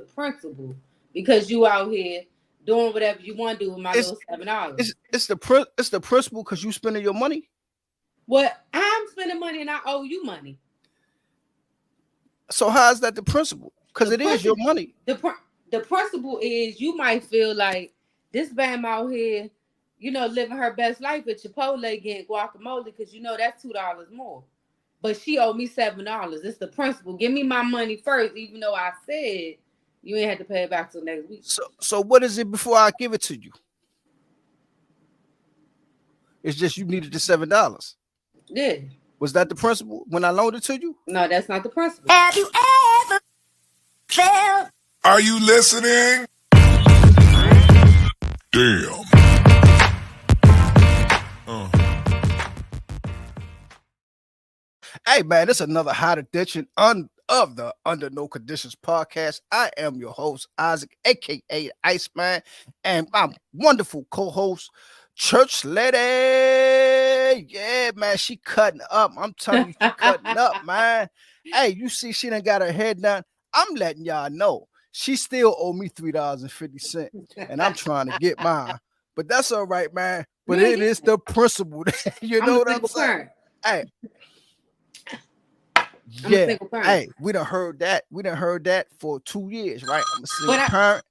principle because you out here doing whatever you want to do with my It's little $7. it's the principle because you spending your money. Well, I'm spending money and I owe you money. So how is that the principle? Because The it is your principle, money. the principle is you might feel like this bam out here, living her best life at Chipotle getting guacamole because that's $2 more. But she owed me $7. It's the principle. Give me my money first, even though I said you ain't had to pay it back till next week. So what is it before I give it to you? It's just you needed the $7. Yeah. Was that the principle when I loaned it to you? No, that's not the principle. Have you ever felt? Are you listening? Damn. Hey man, it's another hot edition of the Under No Conditions podcast. I am your host, Isaac, aka Iceman, and my wonderful co-host, Church Lady. Yeah, man, she cutting up. I'm telling you, she cutting up, man. Hey, you see, she done got her head done. I'm letting y'all know. She still owe me $3.50, and I'm trying to get mine. But that's all right, man. But it is the principle. You know what I'm saying? Hey. Yeah. Hey, we done heard that. We done heard that for 2 years, right? I'm a single parent.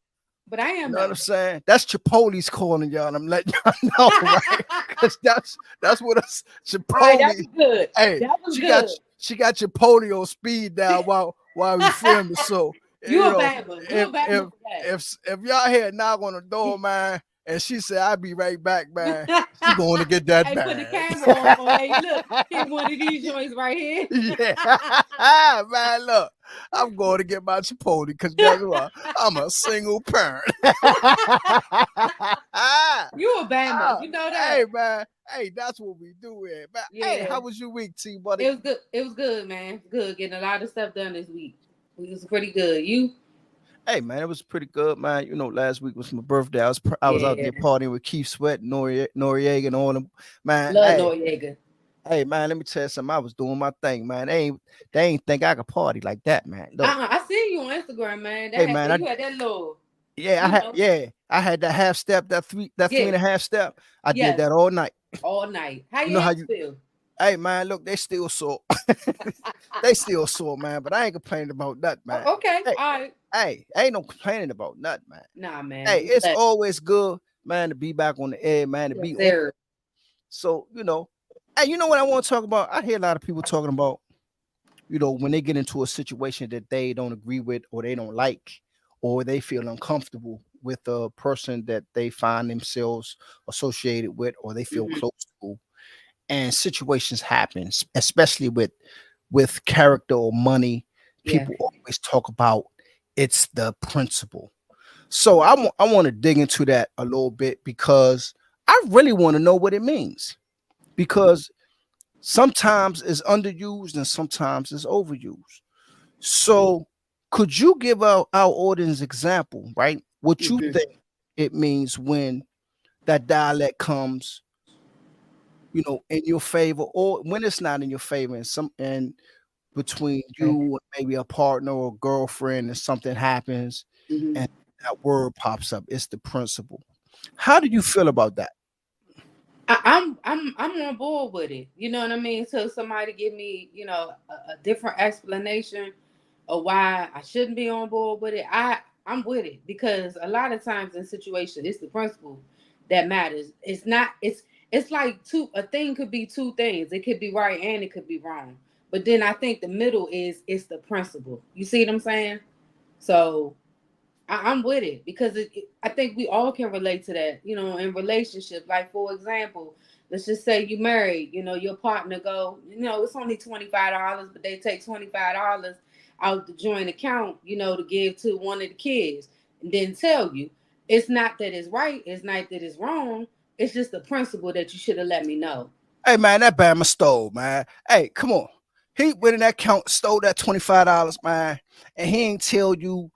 But I am. You know what I'm saying? That's Chipotle's calling y'all. And I'm letting y'all know, right? Because that's what us Chipotle. Right, that was good. Hey, that was good. She got Chipotle on speed now while we filming. So you a bad one. If y'all hear a knock on the door, man, and she said, "I'll be right back, man," she going to get that bag. Put the camera on. Hey, look, here's one of these joints right here. Yeah, man, look, I'm going to get my Chipotle because guess what? I'm a single parent. You a bad you know that. Hey, man. Hey, that's what we do here, man. Yeah. Hey, how was your week, T, buddy? It was good. It was good, man. Good. Getting a lot of stuff done this week. It was pretty good. You? Hey man, it was pretty good, man. You know, last week was my birthday. I was out there partying with Keith Sweat, Noriega, and all them. Man, love Noriega. Hey man, let me tell you something. I was doing my thing, man. They ain't think I could party like that, man. Look. I see you on Instagram, man. You had that little. I had that half step, that three and a half step. I did that all night. All night. How you feel? Hey man, look, they still sore. They still sore, man. But I ain't complaining about that, man. Okay, hey, all right. Hey, ain't no complaining about nothing, man. Nah, man. Hey, it's always good, man, to be back on the air, man, to be there. So, hey, you know what I want to talk about? I hear a lot of people talking about, when they get into a situation that they don't agree with or they don't like, or they feel uncomfortable with a person that they find themselves associated with, or they feel close to. And situations happen, especially with character or money. People always talk about it's the principle. So I want to dig into that a little bit because I really want to know what it means. Because sometimes it's underused and sometimes it's overused. So could you give our audience example, right? What you think it means when that dialect comes, in your favor, or when it's not in your favor, and between you and maybe a partner or girlfriend, and something happens, and that word pops up. It's the principle. How do you feel about that? I'm on board with it. You know what I mean? So somebody give me, a different explanation of why I shouldn't be on board with it. I'm with it because a lot of times in situations, it's the principle that matters. It's like a thing could be two things. It could be right and it could be wrong. But then I think the middle it's the principle. You see what I'm saying? So I'm with it because I think we all can relate to that, in relationships. Like, for example, let's just say you married, your partner go, it's only $25, but they take $25 out the joint account, to give to one of the kids and then tell you it's not that it's right. It's not that it's wrong. It's just the principle that you should have let me know. Hey, man, that Bama stole, man. Hey, come on. He went in that account, stole that $25, man, and he ain't tell you.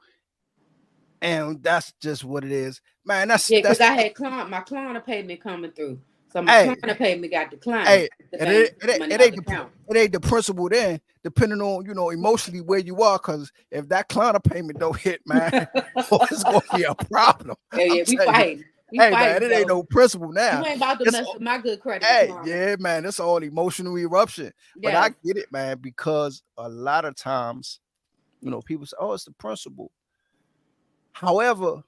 And that's just what it is, man. Because I had my Klarna payment coming through, So my Hey, Klarna payment got declined. hey, The it bank ain't, took it the ain't, money it out ain't the the account. it ain't the principle then, depending on emotionally where you are. Because if that client payment don't hit, man, oh, it's gonna be a problem. Yeah, I'm yeah, we telling you, fighting. We hey man, fighting, it ain't though. no principle You now. ain't about to It's mess with my good credit with hey, Klarna. yeah, man, it's all emotional eruption. But I Yes. get it, man, because a lot of times, people say, "Oh, it's the principle." However,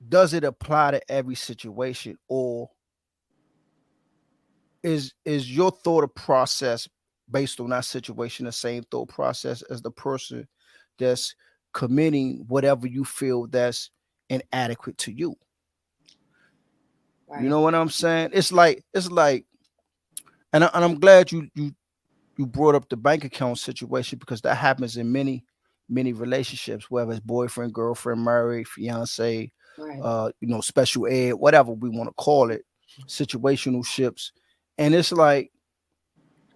does it apply to every situation, or is your thought process based on that situation the same thought process as the person that's committing whatever you feel that's inadequate to you? You Right. know what I'm saying? It's like, and I'm glad you brought up the bank account situation, because that happens in many relationships, whether it's boyfriend, girlfriend, married, fiance, Right. special ed, whatever we want to call it, situational ships. And it's like,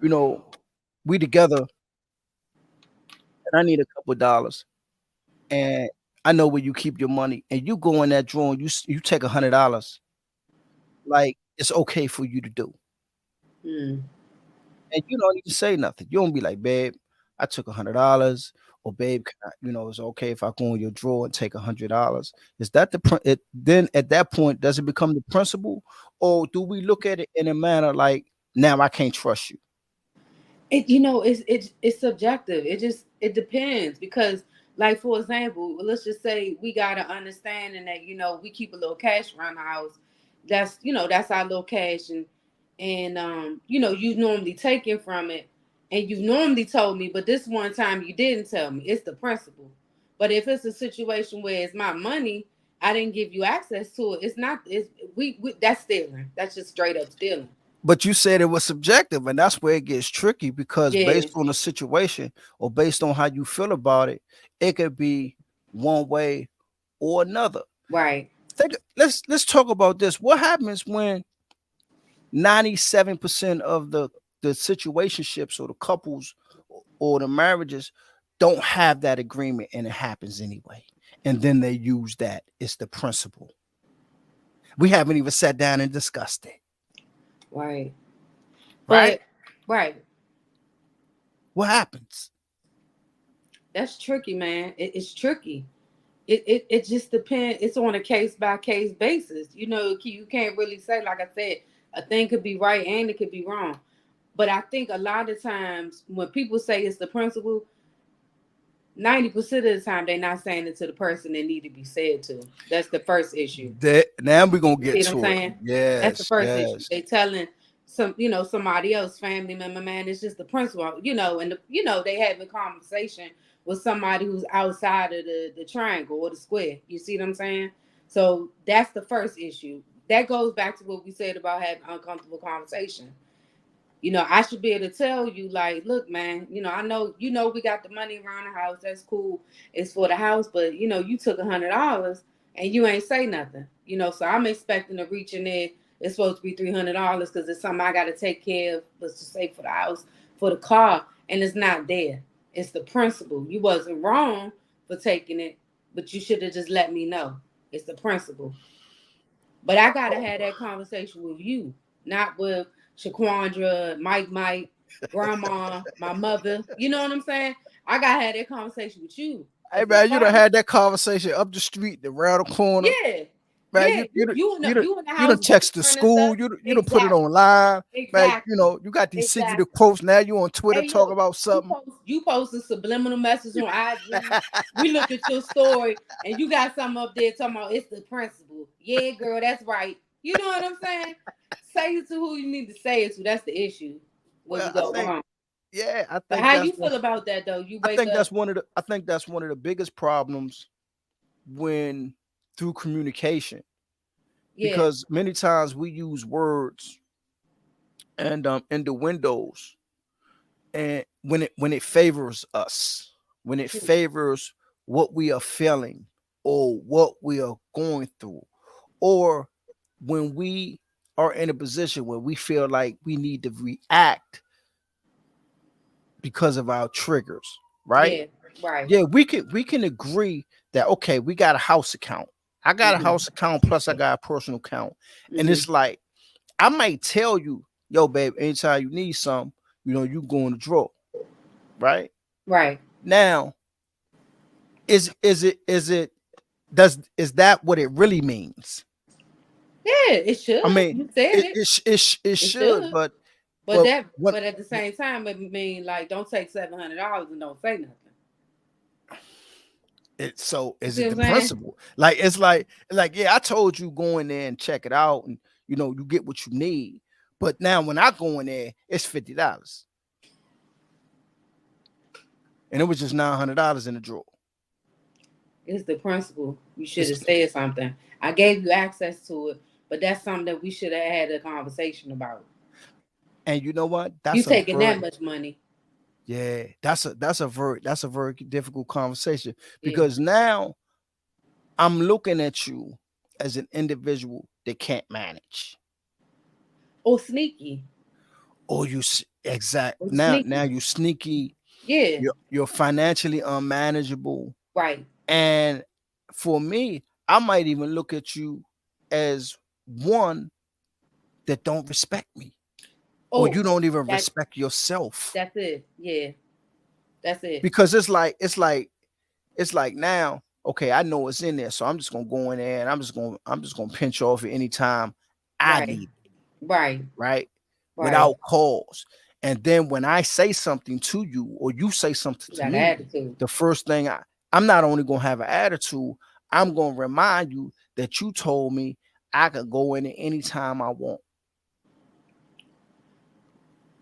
you know, we together and I need a couple of dollars, and I know where you keep your money, and you go in that drawer and you take $100, like it's okay for you to do, Mm. and you don't even say nothing. You don't be like, babe, I took $100, or babe, can I, it's okay if I go in your drawer and take $100. Is that then at that point does it become the principle, or do we look at it in a manner like, now I can't trust you? It's subjective. It depends, because, like, for example, let's just say we got to understanding that we keep a little cash around the house. That's our little cash, and you normally taking from it, and you normally told me, but this one time you didn't tell me. It's the principle. But if it's a situation where it's my money, I didn't give you access to it. It's not. It's we that's stealing. That's just straight up stealing. But you said it was subjective, and that's where it gets tricky, because Yeah. based on the situation or based on how you feel about it, it could be one way or another. Right. Let's talk about this. What happens when 97% of the situationships or the couples or the marriages don't have that agreement, and it happens anyway? And then they use that. It's the principle. We haven't even sat down and discussed it. Right. Right? But right. What happens? That's tricky, man. It's tricky. It just depends. It's on a case by case basis. You can't really say, like I said, a thing could be right and it could be wrong. But I think a lot of times when people say it's the principle, 90% of the time they're not saying it to the person that need to be said to. That's the first issue. That now we're gonna You get see what I'm to it. saying? That's the Yes, first issue. yes. They telling somebody else, family member, man, it's just the principle, and they having a conversation with somebody who's outside of the triangle or the square. You see what I'm saying? So that's the first issue. That goes back to what we said about having uncomfortable conversation. I should be able to tell you, like, look, man, I know, we got the money around the house. That's cool. It's for the house, but you took $100 and you ain't say nothing. So I'm expecting to reach in there. It's supposed to be $300 because it's something I got to take care of. Let's just say for the house, for the car, and it's not there. It's the principle. You wasn't wrong for taking it, but you should have just let me know. It's the principle. But I gotta have that conversation with you, not with Shaquandra, Mike, Grandma, my mother. You know what I'm saying? I gotta have that conversation with you. Hey Cause man, you done had that conversation up the street, around the corner. yeah, Man, yeah, you in the you done house text the whispering and stuff. school, you done put it Exactly, online. Man, exactly, you got these secretive exactly. quotes. Now you on Twitter Hey, talking look, about something. you post a subliminal message on IG. We look at your story and you got something up there talking about it's the principle. Yeah, girl, that's right. You know what I'm saying? Say it to who you need to say it to. That's the issue where we Well, go wrong. I But think how you feel about that though? You wake up. I think that's one of the biggest problems when through communication, Yeah, because many times we use words and in the windows, and when it favors us, when it favors what we are feeling or what we are going through, or when we are in a position where we feel like we need to react because of our triggers, right? yeah, right. Yeah, we can agree that, okay, we got a house account. I got a house account plus I got a personal account. And it's like I might tell you, yo, babe, anytime you need something, you go in the drawer. Right? Right. Now, is that what it really means? Yeah, it should. I mean, You said it. it It should, should. but But but that, what but at the same time, it mean like don't take $700 and don't say nothing. so You is see it what the I'm saying? principle? Like it's like yeah, I told you go in there and check it out, and you get what you need. But now when I go in there, it's $50, and it was just $900 in the drawer. It's the principle. You should It's have said something. I gave you access to it, but that's something that we should have had a conversation about. and you know what? You That's a taking that very much money? yeah. That's a very difficult conversation Yeah. because now I'm looking at you as an individual that can't manage. Or sneaky. Or you exact Or now sneaky. you sneaky, Yeah. you're financially unmanageable. Right. And for me, I might even look at you as one that don't respect me, or Oh, you don't even that respect yourself. that's it. Yeah. That's it. Because it's like now, okay, I know it's in there, so I'm just gonna go in there and I'm just gonna pinch off at any time I Right. need, Right. right? Right. Without cause. And then when I say something to you or you say something You to got me, attitude. the first thing I'm not only gonna have an attitude, I'm gonna remind you that you told me I could go in it anytime I want.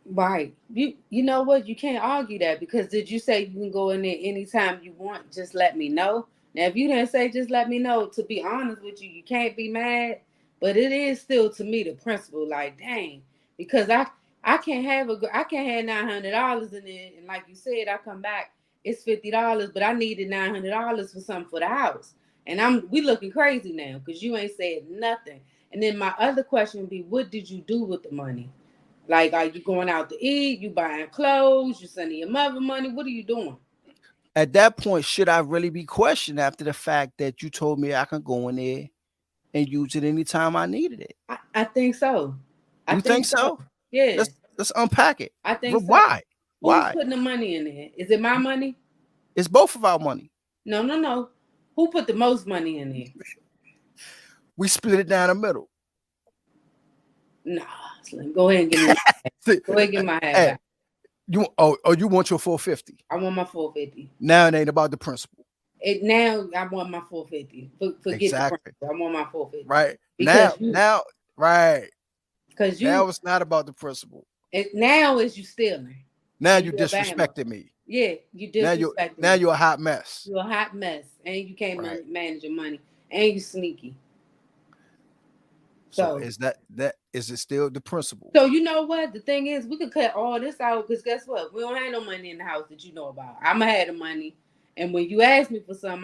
Right. You know what? You can't argue that because did you say you can go in there anytime you want? Just let me know. Now, if you didn't say just let me know, to be honest with you, you can't be mad. But it is still to me the principle. Like, dang, because I can't have $900 in it, and like you said, I come back it's $50, but I needed $900 for something for the house, and we looking crazy now because you ain't said nothing. And then my other question would be, what did you do with the money? Like, are you going out to eat? You buying clothes? You sending your mother money? What are you doing? At that point, should I really be questioned after the fact that you told me I can go in there and use it anytime I needed it? I think so. I You think think so. so? Yeah, Let's unpack it. I think so. Why? Who's Why? putting the money in there? Is it my money? It's both of our money. No, no, no. Who put the most money in there? We split it down the middle. Nah, Slim. Go ahead and give me. Go ahead and give my half Hey, back. you want your 450. I want my 450. Now it ain't about the principle. Now I want my 450. Forget the Exactly. principle. I want my 450. Right. Because Right. because Now it's not about the principle. now is you stealing. Now And you you're a Bama. disrespected me. Yeah, you Now you disrespecting now me. you're a hot mess. You're a hot mess, and you can't Right. manage your money, and you sneaky. So So, is it still the principle? so you know what? The thing is, we could cut all this out because guess what? We don't have no money in the house that you know about. I'ma have the money, and when you ask me for something,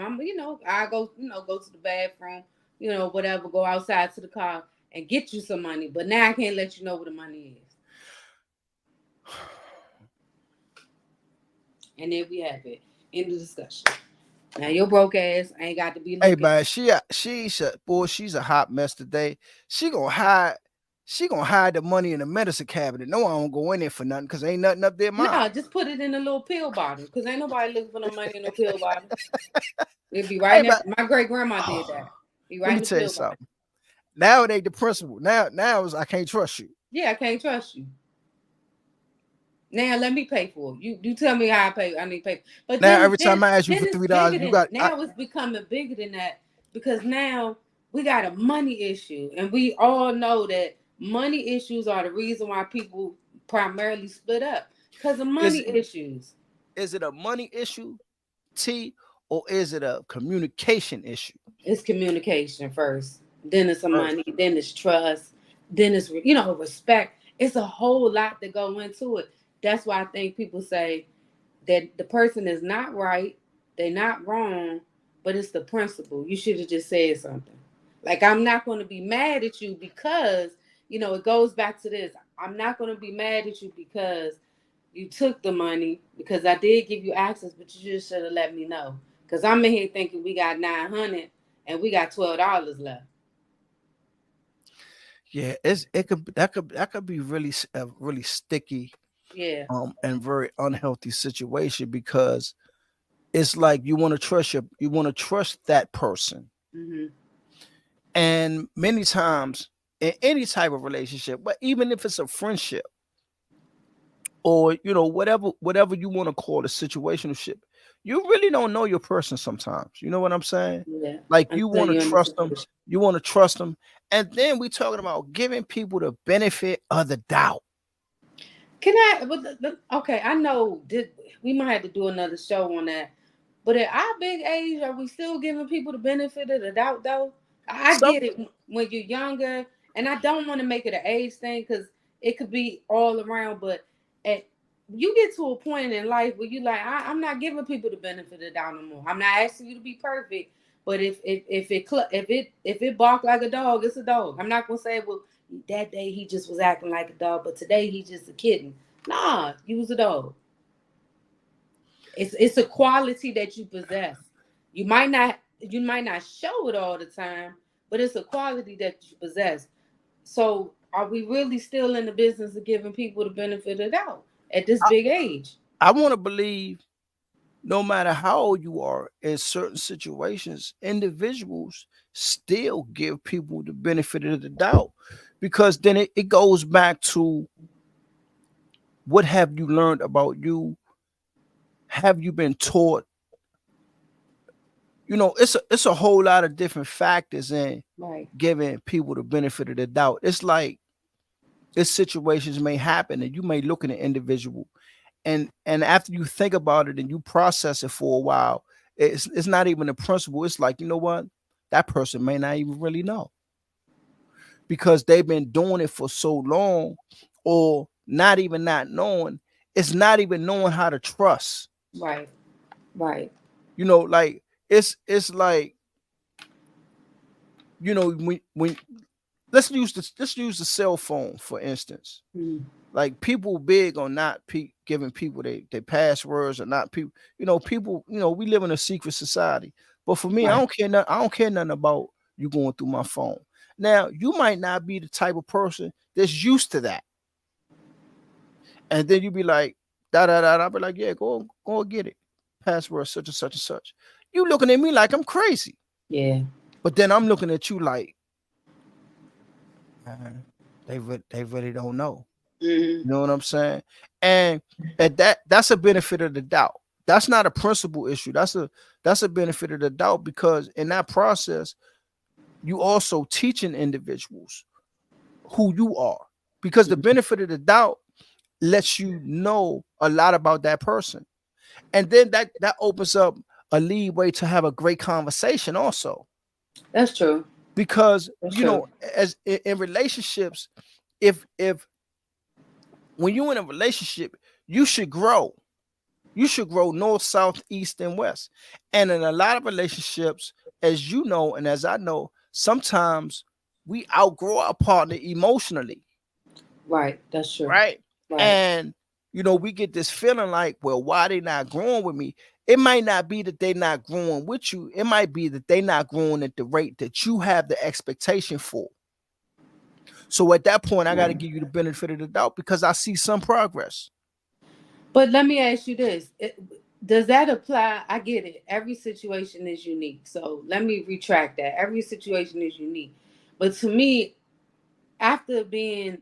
I go, go to the bathroom, whatever, go outside to the car and get you some money. But now I can't let you know where the money is. And then we have it in the discussion. Now your broke ass ain't got to be Hey looking. man, she's a hot mess today. She gonna hide the money in the medicine cabinet. No, I don't go in there for nothing because ain't nothing up there mine. Nah, just put it in a little pill bottle. Cause ain't nobody looking for no money in no pill bottle. It'd be right Hey now. man, My great grandma did that. Be let right me in the tell you pill bottle. something. Now it ain't the principle. Now is I can't trust you. Yeah, I can't trust you. Now let me pay for it. You tell me how I pay. I need to pay. But Now then every then time I ask you then for it's $3, bigger you than got now. It's becoming bigger than that because now we got a money issue, and we all know that money issues are the reason why people primarily split up because of is money issues. is it a money issue, T, or is it a communication issue? It's communication first, then it's some First. money, then it's trust, then it's respect. It's a whole lot to go into it. That's why I think people say that the person is not right, they're not wrong, but it's the principle. You should have just said something. Like, I'm not going to be mad at you because it goes back to this. I'm not going to be mad at you because you took the money, because I did give you access, but you just should have let me know. Because I'm in here thinking we got 900 and we got $12 left. Yeah, it could that could be really a really sticky Yeah. and very unhealthy situation because it's like you want to trust that person. Mhm. And many times in any type of relationship, but even if it's a friendship or whatever you want to call a situationship, you really don't know your person sometimes. You know what I'm saying? Yeah. Like you Until want to you're in the trust them, situation. you want to trust them, and then we talking about giving people the benefit of the doubt. Can I? But okay, I know. We might have to do another show on that. But at our big age, are we still giving people the benefit of the doubt? Though I Some get it when you're younger, and I don't want to make it an age thing because it could be all around. But at you get to a point in life where you like, I'm not giving people the benefit of the doubt no more. I'm not asking you to be perfect, but if it bark like a dog, it's a dog. I'm not gonna say, well, that day he just was acting like a dog, but today he's just a kitten. Nah, you was a dog. It's a quality that you possess. You might not show it all the time, but it's a quality that you possess. So are we really still in the business of giving people the benefit of the doubt at this I, big age? I want to believe no matter how old you are, in certain situations, individuals still give people the benefit of the doubt because then it goes back to what have you learned about you? Have you been taught? It's a whole lot of different factors in Right, giving people the benefit of the doubt. It's like this situations may happen and you may look at an individual and after you think about it and you process it for a while, it's not even a principle. It's like, you know what? That person may not even really know because they've been doing it for so long, or not even not knowing. It's not even knowing how to trust. right, right. Like it's like, when let's use the cell phone for instance. Mm, Like people big on not giving people they passwords, or not people. People. We live in a secret society. But for me, I right. don't care. I don't care nothing about you going through my phone. Now, you might not be the type of person that's used to that, and then you be like, da da da. I'll be like, yeah, go and get it. Password such and such and such. You looking at me like I'm crazy, Yeah. but then I'm looking at you like, man, they really don't know. Hmm. You know what I'm saying? And that's a benefit of the doubt. That's not a principle issue. That's a benefit of the doubt because in that process, you also teaching individuals who you are. Because the benefit of the doubt lets you know a lot about that person. And then that opens up a leeway to have a great conversation also. That's true. Because, That's true. as in relationships, if when you're in a relationship, you should grow. You should grow north, south, east, and west. And in a lot of relationships, as you know, and as I know, sometimes we outgrow our partner emotionally, Right. That's true. right? Right. And we get this feeling like, well, why they not growing with me? It might not be that they not growing with you. It might be that they not growing at the rate that you have the expectation for. So at that point, I got to give you the benefit of the doubt because I see some progress. But let me ask you this. Does that apply? I get it. Every situation is unique. So let me retract that. Every situation is unique. But to me, after being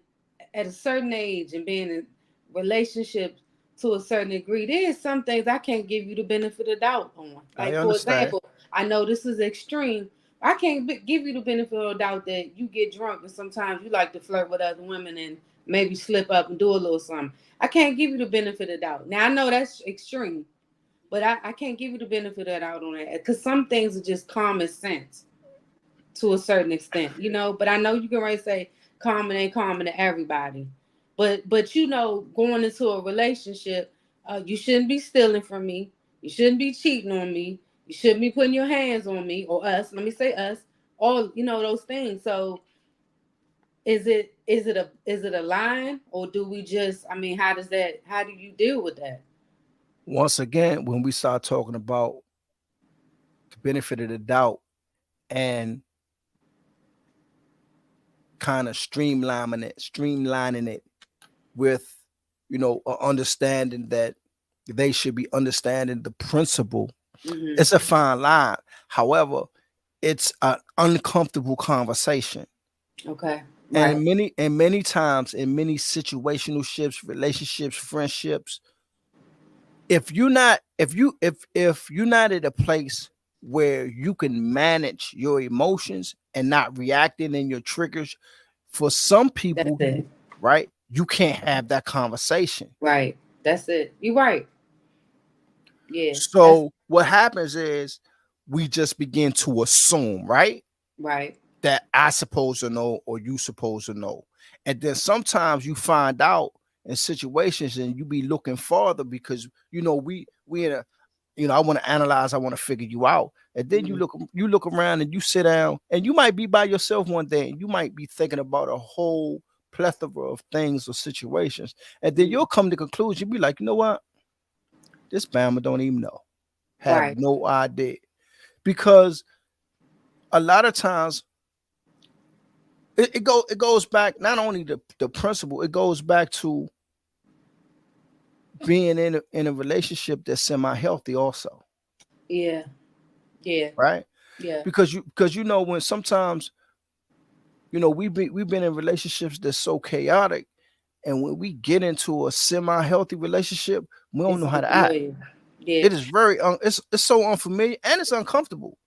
at a certain age and being in relationships to a certain degree, there's some things I can't give you the benefit of doubt on. I Like, for understand. example, I know this is extreme. I can't give you the benefit of doubt that you get drunk and sometimes you like to flirt with other women and maybe slip up and do a little something. I can't give you the benefit of doubt. Now, I know that's extreme, but I can't give you the benefit of doubt on that because some things are just common sense to a certain extent, But I know you can already say common ain't common to everybody. But going into a relationship, you shouldn't be stealing from me. You shouldn't be cheating on me. You shouldn't be putting your hands on me or us. Let me say us. All those things. So is it a line or do we just? I mean, how do you deal with that? Once again, when we start talking about the benefit of the doubt and kind of streamlining it with, understanding that they should be understanding the principle. Mhm. It's a fine line. However, it's an uncomfortable conversation. Okay. Right. And many times in many situational shifts, relationships, friendships, if you're not at a place where you can manage your emotions and not reacting in your triggers, for some That's people, it. right, you can't have that conversation. Right. That's it. You right. Yeah. That's So what happens is we just begin to assume, right, right. that I supposed to know or you supposed to know. And then sometimes you find out in situations and you be looking farther because we in a, I want to analyze, I want to figure you out. And then you Mhm. look around and you sit down and you might be by yourself one day and you might be thinking about a whole plethora of things or situations. And then Mhm. you'll come to the conclusion, be like, you know what? This Bama don't even know. Have Right. no idea. Because a lot of times it goes back not only the principle, it goes back to being in a relationship that's semi-healthy also, Yeah. Yeah. right? Yeah. Because when sometimes we've been in relationships that's so chaotic, and when we get into a semi-healthy relationship, we don't It's know how to act. unfamiliar. Yeah. It is very it's so unfamiliar and it's uncomfortable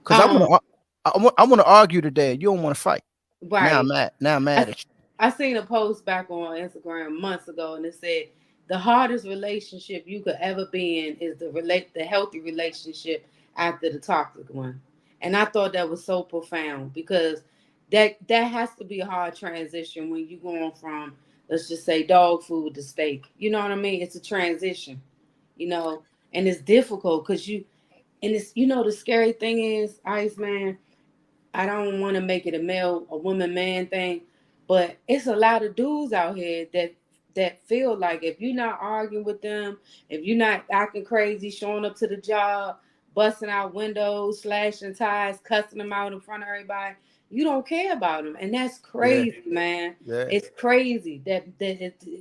because Um. I want to argue today. You don't want to fight. Right. Now I'm I, mad at you. I seen a post back on Instagram months ago, and it said the hardest relationship you could ever be in is the healthy relationship after the toxic one. And I thought that was so profound because that has to be a hard transition when you going from, let's just say, dog food to steak. You know what I mean? It's a transition, you know, and it's difficult because and it's, the scary thing is, Iceman, I don't want to make it a woman, man thing, but it's a lot of dudes out here that feel like if you're not arguing with them, if you're not acting crazy, showing up to the job, busting out windows, slashing tires, cussing them out in front of everybody, you don't care about them, and that's Yeah, crazy, man. yeah, It's crazy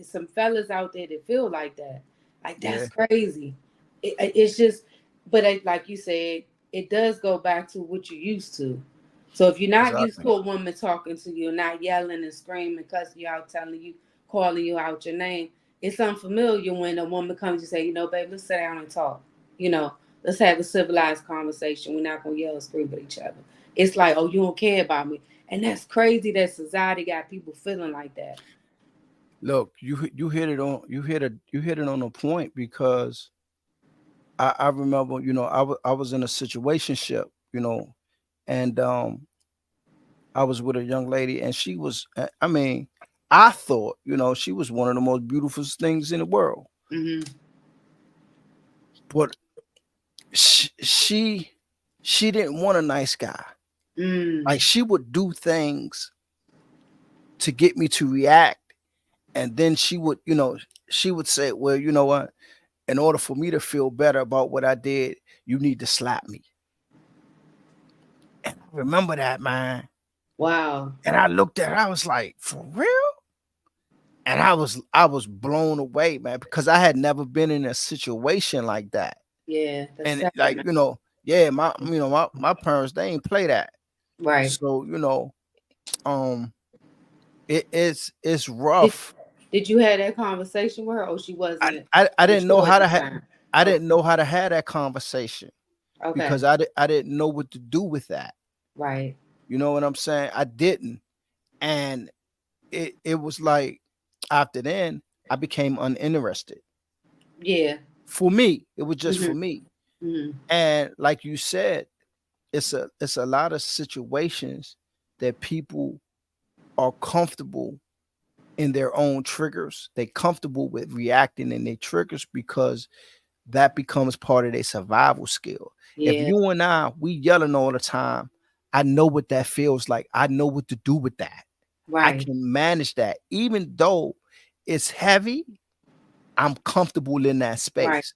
some fellas out there that feel like that. Like yeah. that's crazy. It's just, but like you said, it does go back to what you used to. So if you're not used Exactly. to a woman talking to you, not yelling and screaming, cussing you out, telling you, calling you out your name, it's unfamiliar when a woman comes and say, babe, let's sit down and talk. You know, let's have a civilized conversation. We're not gonna yell and scream at each other. It's like, oh, you don't care about me, and that's crazy that society got people feeling like that. Look, you hit it on a point because I remember, I was in a situationship, and I was with a young lady, and she was, I mean, I thought, she was one of the most beautiful things in the world, Mm-hmm. but she didn't want a nice guy. Mm. Like she would do things to get me to react, and then she would say, well, you know what? In order for me to feel better about what I did, you need to slap me. And I remember that, man. Wow. And I looked at her, I was like, for real? And I was blown away, man, because I had never been in a situation like that. Yeah, that's And sad, like, man. yeah, my parents, they ain't play that. Right. So, um it's Did rough. Did you have that conversation with her, or she I, wasn't I I didn't know mature how at to the time? I Okay. didn't know how to have that conversation Okay. because I didn't know what to do with that. Right. You know what I'm saying? I didn't. And it was like after then I became uninterested. Yeah. For me, it was just for Mhm. me. Mhm. And like you said, it's a lot of situations that people are comfortable in their own triggers. They comfortable with reacting in their triggers because that becomes part of their survival skill. If Yeah. you and we yelling all the time, I know what that feels like. I know what to do with that. I Right. can manage that. Even though it's heavy, I'm comfortable in that Right. space.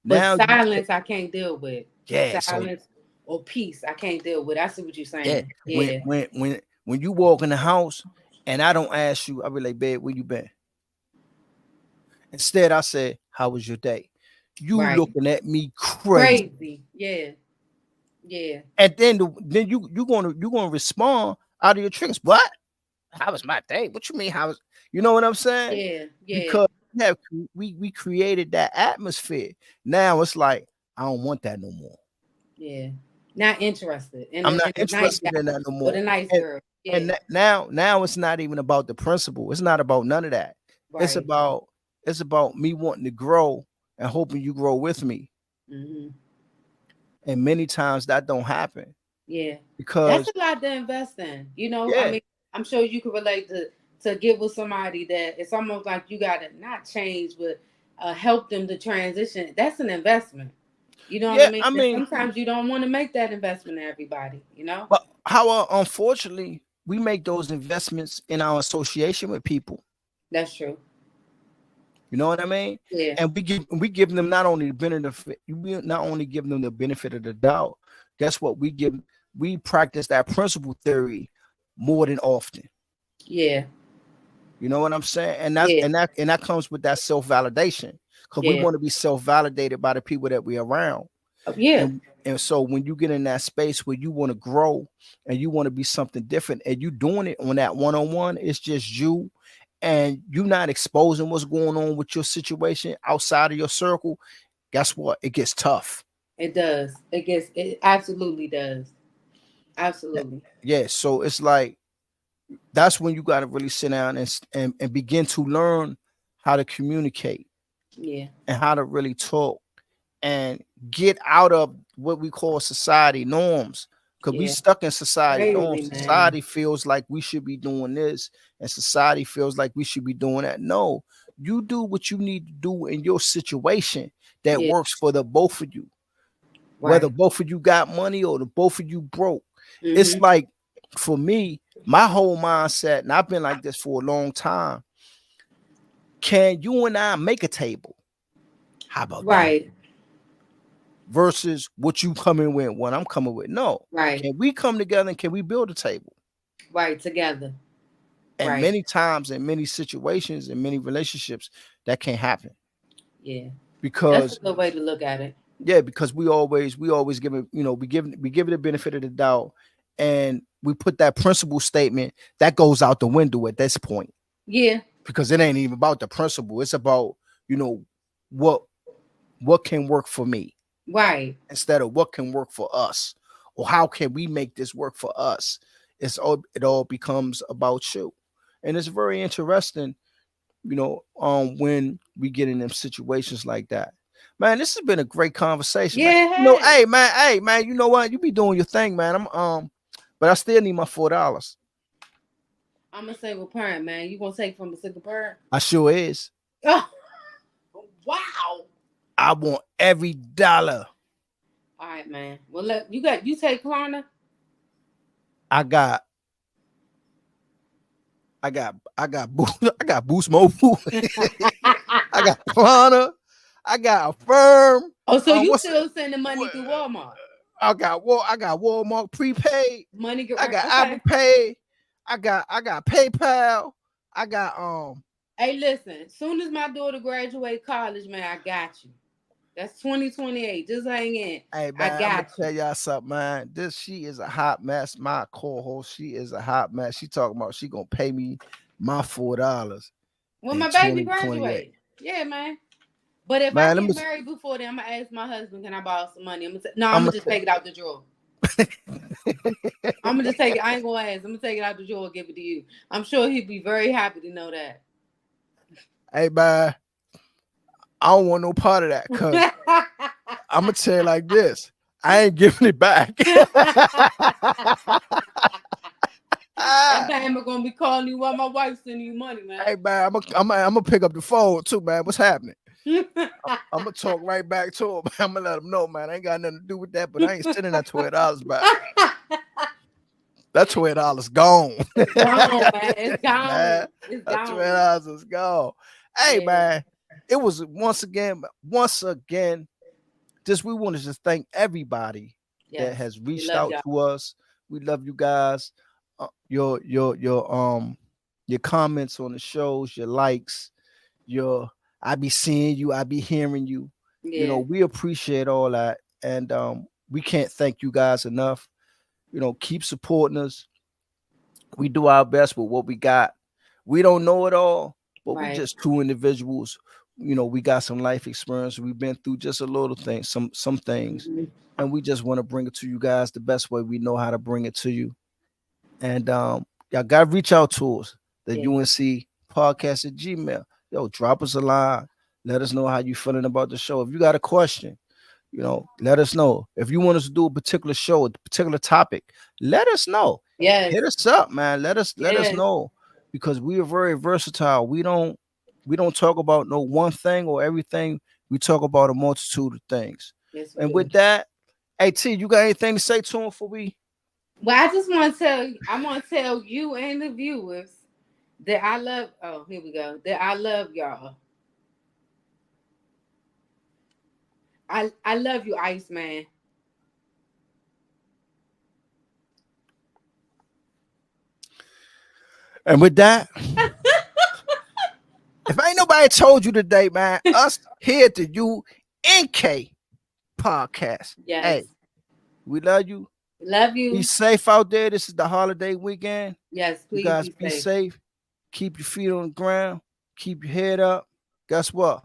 But Now you silence, I can't deal with yeah, so silence. or peace. I can't deal with. I see what you're Yeah. saying. When Yeah. when when when you walk in the house and I don't ask you, I'll be like, babe, where you been? Instead, I say, how was your day? You Right. looking at me crazy. Crazy. Yeah. Yeah. And then you gonna respond out of your triggers. What? How was my day? What you mean? How was you know what I'm saying? Yeah. Yeah. Because we created that atmosphere. Now it's like I don't want that no more. Yeah. Not interested in I'm not the nice guy interested in that no or more. the nice And girl. and Yeah. now it's not even about the principle. It's not about none of that. It's Right. about it's about me wanting to grow and hoping you grow with me. Hmm. And many times that don't happen Yeah. That's because a lot to invest in. I yeah, mean, I'm sure you can relate to get with somebody that it's almost like you gotta not change, but help them to transition. That's an investment. You know what I yeah. mean? I And mean, sometimes you don't want to make that investment to everybody. but how unfortunately we make those investments in our association with people. That's true. You know what I mean? Yeah. And we give them not only the benefit, we not only give them the benefit of the doubt. Guess what? We practice that principle theory more than often. Yeah. You know what I'm saying? And that's Yeah. and that comes with that self validation because we Yeah. want to be self validated by the people that we're around. Yeah. And so when you get in that space where you want to grow and you want to be something different and you doing it on that one-on-one, it's just you and you not exposing what's going on with your situation outside of your circle. Guess what? It gets tough. It does. It absolutely does. Absolutely. Yeah. So it's like that's when you got to really sit down and begin to learn how to communicate Yeah. and how to really talk and get out of what we call society norms because we Yeah. stuck in society norms. Crazy, man. Society feels like we should be doing this and society feels like we should be doing that. No, you do what you need to do in your situation that Yeah. works for the both of you, whether Right. both of you got money or the both of you broke. It's Mm-hmm. like for me, my whole mindset, and I've been like this for a long time, can you and I make a table? How about that? Right. Versus what you coming with, what I'm coming with. No. Right. Can we come together and can we build a table? Right. Together. And Right. many times in many situations in many relationships that can't happen Yeah. That's a because good way to look at it. yeah, because we always give it, we give it the benefit of the doubt and we put that principle statement that goes out the window at this point Yeah. because it ain't even about the principle. It's about, you know, what what can work for me Right. instead of what can work for us or how can we make this work for us. It all becomes about you, and it's very interesting, when we get in them situations like that. Man, this has been a great conversation, man. Yeah. It has. Hey man, you know what, you be doing your thing, man. But I still need my $4. I'm gonna say with parent, man. You gonna take from a single parent? I sure is. Oh, wow. I want every dollar. All right, man. Well, look, you take Klarna. I got Boost. I got Boost Mobile. I got Klarna. I got Affirm. Oh, so you What's still sending money what, through Walmart? I got Walmart prepaid. Money get I right. got Okay. Apple Pay. I got PayPal. I got Hey, listen. Soon as my daughter graduate college, man, I got you. That's 2028. Just hang in. Hey I man, I'm gonna got tell you. y'all something, man. She is a hot mess. My co-host, she is a hot mess. She talking about she gonna pay me my $4 When in my baby 2028. graduate. Yeah, man. But if I Man, get married before then, I'm gonna ask my husband, can I borrow some money? No, I'm I'm gonna gonna just take it out the drawer. I'm gonna just take it. I ain't gonna ask. I'm gonna take it out the drawer and give it to you. I'm sure he'd be very happy to know that. hey man, I don't want no part of that because I'm gonna tell you like this. I ain't giving it back. That time I'm gonna be calling you while my wife's sending you money, man. Hey man, I'm gonna pick up the phone too, man. What's happening? I'm gonna talk right back to him. I'm gonna let him know, man. I ain't got nothing to do with that, but I ain't sending that $20 back. That $20 gone. It's gone, man. It's Man, gone. It's that gone. $20 is gone. Hey Yeah. man, it was once again, just we want to just thank everybody that Yes. has We reached love out y'all. to us. We love you guys. Your comments on the shows, your likes, your I be seeing you, I be hearing you. Yeah. We appreciate all that, and we can't thank you guys enough. Keep supporting us. We do our best with what we got. We don't know it all, but we Right. just two individuals. We got some life experience. We've been through just a little things, some things, Mhm. and we just want to bring it to you guys the best way we know how to bring it to you. And y'all gotta reach out to us, the Yeah. UNC podcast at Gmail. Yo, drop us a line. Let us know how you feeling about the show. If you got a question, let us know. If you want us to do a particular show, a particular topic, let us know. Yes. Hit us up, man. Let us Yes. know, because we are very versatile. We don't talk about no one thing or everything. We talk about a multitude of things. Yes, we And do. with that, hey T, you got anything to say to him before we? Well, I just want to tell you, I want to tell you and the viewers that I love. Oh, here we go. That I love y'all. I love you, Iceman. And with that, if ain't nobody told you today, man, us here at the UNK podcast. Yes. Hey, we love you. Love Be you. safe out there. This is the holiday weekend. Yes, You please guys be be safe. safe. Keep your feet on the ground. Keep your head up. Guess what?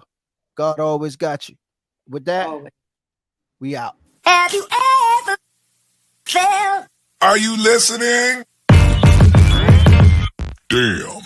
God always got you. With that, Always. we out. Have you ever felt? Are you listening? Damn.